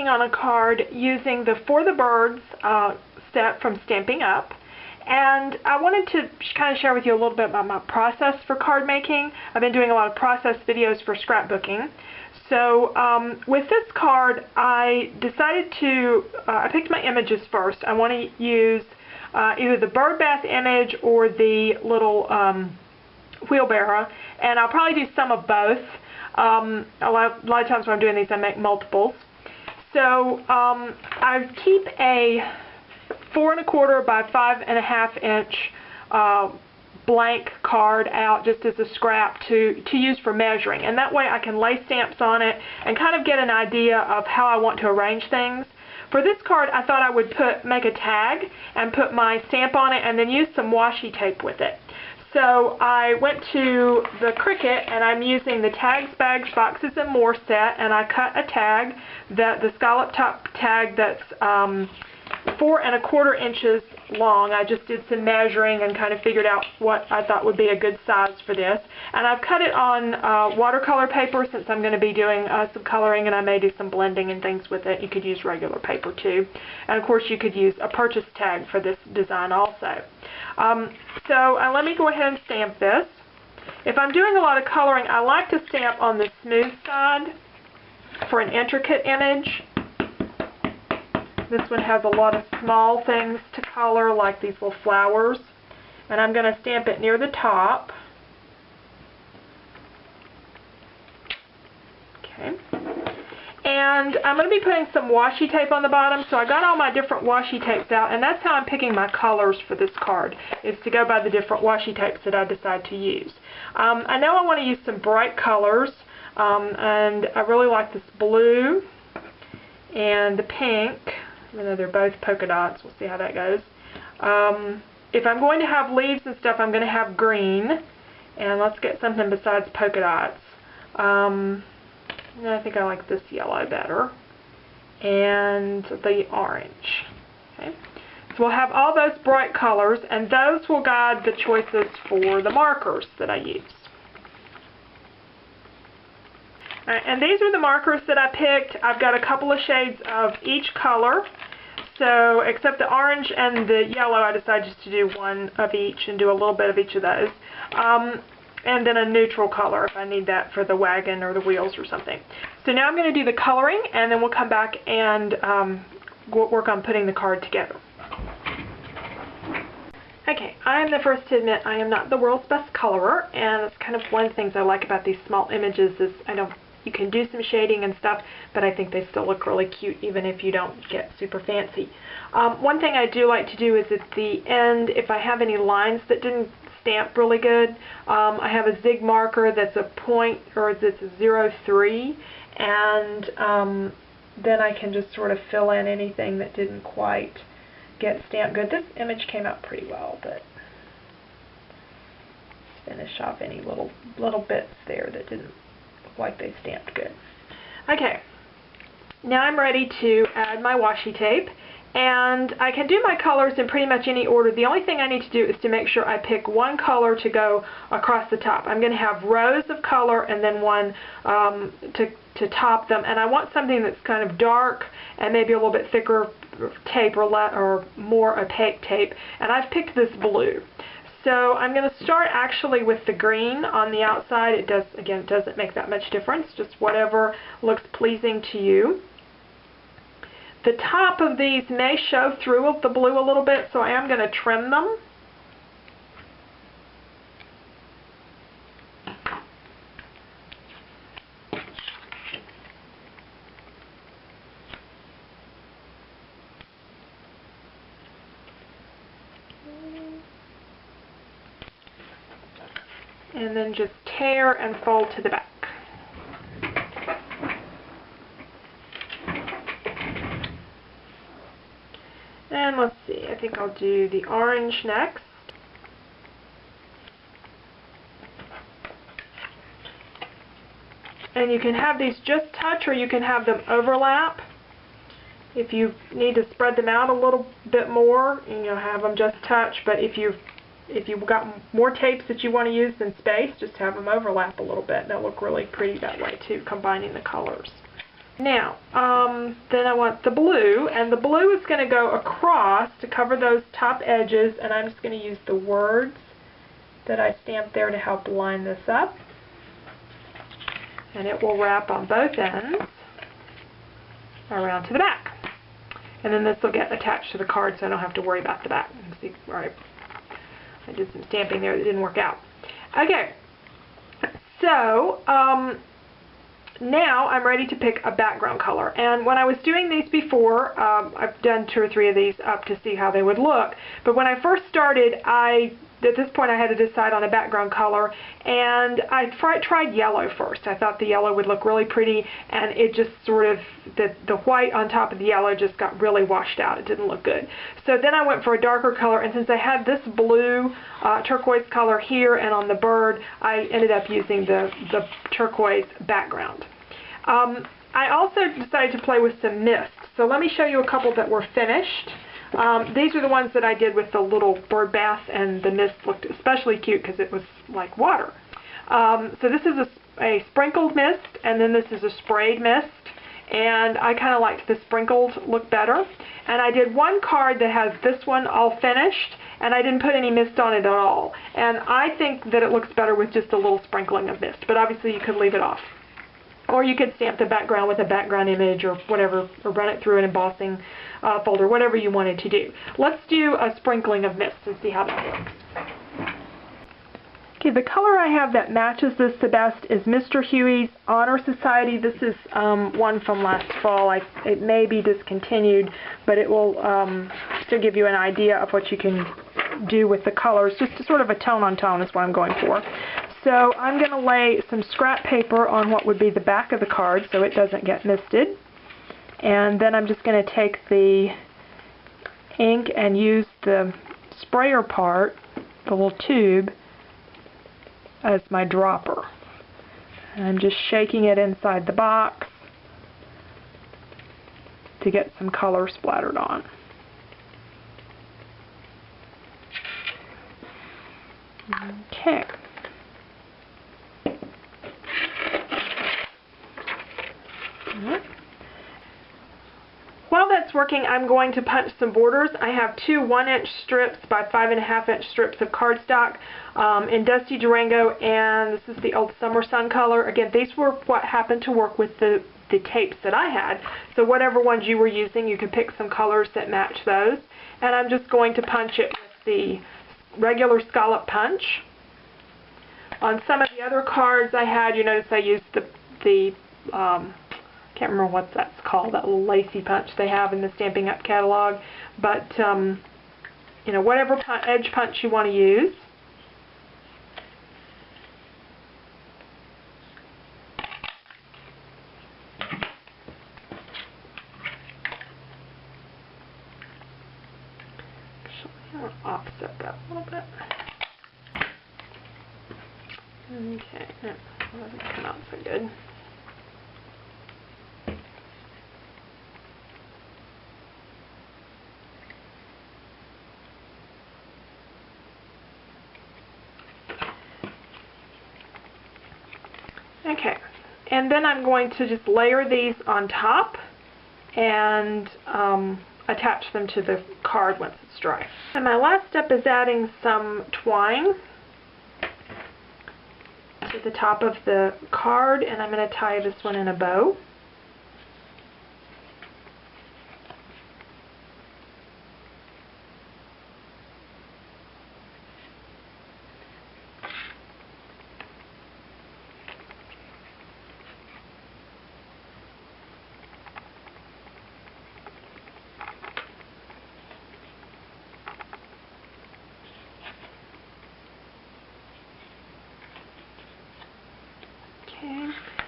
working on a card using the For the Birds set from Stampin' Up! And I wanted to kind of share with you a little bit about my process for card making. I've been doing a lot of process videos for scrapbooking. So with this card, I decided to, I picked my images first. I want to use either the bird bath image or the little wheelbarrow, and I'll probably do some of both. A lot of times when I'm doing these, I make multiples. So I keep a 4 1/4 by 5 1/2 inch blank card out just as a scrap to use for measuring, and that way I can lay stamps on it and kind of get an idea of how I want to arrange things. For this card, I thought I would make a tag and put my stamp on it and then use some washi tape with it. So I went to the Cricut, and I'm using the Tags, Bags, Boxes, and More set, and I cut a tag, the scallop top tag that's 4 1/4 inches long. I just did some measuring and kind of figured out what I thought would be a good size for this. And I've cut it on watercolor paper since I'm going to be doing some coloring, and I may do some blending and things with it. You could use regular paper too. And of course you could use a purchase tag for this design also. So let me go ahead and stamp this. If I'm doing a lot of coloring, I like to stamp on the smooth side for an intricate image. This one has a lot of small things to color, like these little flowers. And I'm going to stamp it near the top. Okay. And I'm going to be putting some washi tape on the bottom, so I got all my different washi tapes out, and that's how I'm picking my colors for this card, is to go by the different washi tapes that I decide to use. I know I want to use some bright colors, and I really like this blue and the pink, even though they're both polka dots. We'll see how that goes. If I'm going to have leaves and stuff, I'm going to have green, and let's get something besides polka dots. I think I like this yellow better, and the orange. Okay. So we'll have all those bright colors, and those will guide the choices for the markers that I use. Alright, and these are the markers that I picked. I've got a couple of shades of each color. So except the orange and the yellow, I decided just to do one of each and do a little bit of each of those. And then a neutral color if I need that for the wagon or the wheels or something. So now I'm going to do the coloring, and then we'll come back and work on putting the card together. Okay, I am the first to admit I am not the world's best colorer, and it's kind of one of the things I like about these small images is you can do some shading and stuff, but I think they still look really cute even if you don't get super fancy. One thing I do like to do is at the end, if I have any lines that didn't stamp really good, I have a zig marker that's a point, or that's a 0.3, and then I can just sort of fill in anything that didn't quite get stamped good. This image came out pretty well, but finish off any little bits there that didn't look like they stamped good. Okay, now I'm ready to add my washi tape, and I can do my colors in pretty much any order. The only thing I need to do is to make sure I pick one color to go across the top. I'm going to have rows of color and then one to top them, and I want something that's kind of dark and maybe a little bit thicker tape or more opaque tape, and I've picked this blue. So I'm going to start actually with the green on the outside. It doesn't make that much difference, just whatever looks pleasing to you. The top of these may show through the blue a little bit, so I am going to trim them. And then just tear and fold to the back. And let's see, I think I'll do the orange next. And you can have these just touch, or you can have them overlap. If you need to spread them out a little bit more, have them just touch. But if you've got more tapes that you want to use than space, just have them overlap a little bit. They'll look really pretty that way too, combining the colors. Now, then I want the blue, and the blue is going to go across to cover those top edges, and I'm just going to use the words that I stamped there to help line this up. And it will wrap on both ends around to the back. And then this will get attached to the card so I don't have to worry about the back. See, right, I did some stamping there that didn't work out. Okay, so now I'm ready to pick a background color. And when I was doing these before, I've done 2 or 3 of these up to see how they would look. But when I first started, at this point I had to decide on a background color, and I tried yellow first. I thought the yellow would look really pretty, and it just sort of, the white on top of the yellow just got really washed out. It didn't look good. So then I went for a darker color, and since I had this blue turquoise color here and on the bird, I ended up using the turquoise background. I also decided to play with some mist. So let me show you a couple that were finished. These are the ones that I did with the little bird bath, and the mist looked especially cute because it was like water. So this is a sprinkled mist, and then this is a sprayed mist, and I kind of liked the sprinkled look better. And I did one card that has this one all finished, and I didn't put any mist on it at all. And I think that it looks better with just a little sprinkling of mist, but obviously you could leave it off. Or you could stamp the background with a background image or whatever, or run it through an embossing folder, whatever you wanted to do. Let's do a sprinkling of mist and see how that works. Okay, the color I have that matches this the best is Mr. Huey's Honor Society. This is one from last fall. It may be discontinued, but it will still give you an idea of what you can do with the colors. Just sort of a tone on tone is what I'm going for. So I'm going to lay some scrap paper on what would be the back of the card so it doesn't get misted. And then I'm just going to take the ink and use the sprayer part, the little tube, as my dropper. And I'm just shaking it inside the box to get some color splattered on. Okay. While that's working, I'm going to punch some borders. I have 2 1-inch strips by 5.5-inch strips of cardstock in Dusty Durango, and this is the old Summer Sun color. Again, these were what happened to work with the tapes that I had. So whatever ones you were using, you can pick some colors that match those. And I'm just going to punch it with the regular scallop punch. On some of the other cards I had, you notice I used the can't remember what that's called, that little lacy punch they have in the Stampin' Up! Catalog. But, you know, whatever edge punch you want to use. Actually, I'll offset that a little bit. Okay, that doesn't come out so good. Okay, and then I'm going to just layer these on top and attach them to the card once it's dry. And my last step is adding some twine to the top of the card, and I'm going to tie this one in a bow.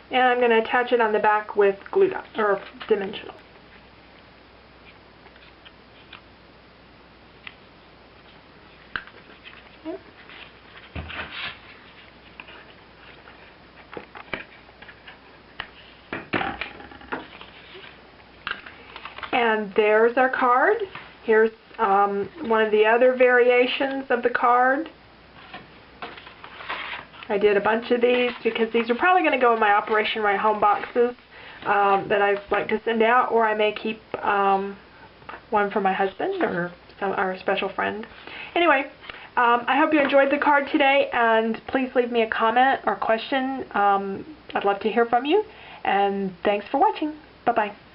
And I'm going to attach it on the back with glue dot, or dimensional. Okay. And there's our card. Here's one of the other variations of the card. I did a bunch of these because these are probably going to go in my Operation Right Home boxes. that I like to send out, or I may keep one for my husband or our special friend. Anyway, I hope you enjoyed the card today, and please leave me a comment or question. I'd love to hear from you, and thanks for watching. Bye-bye.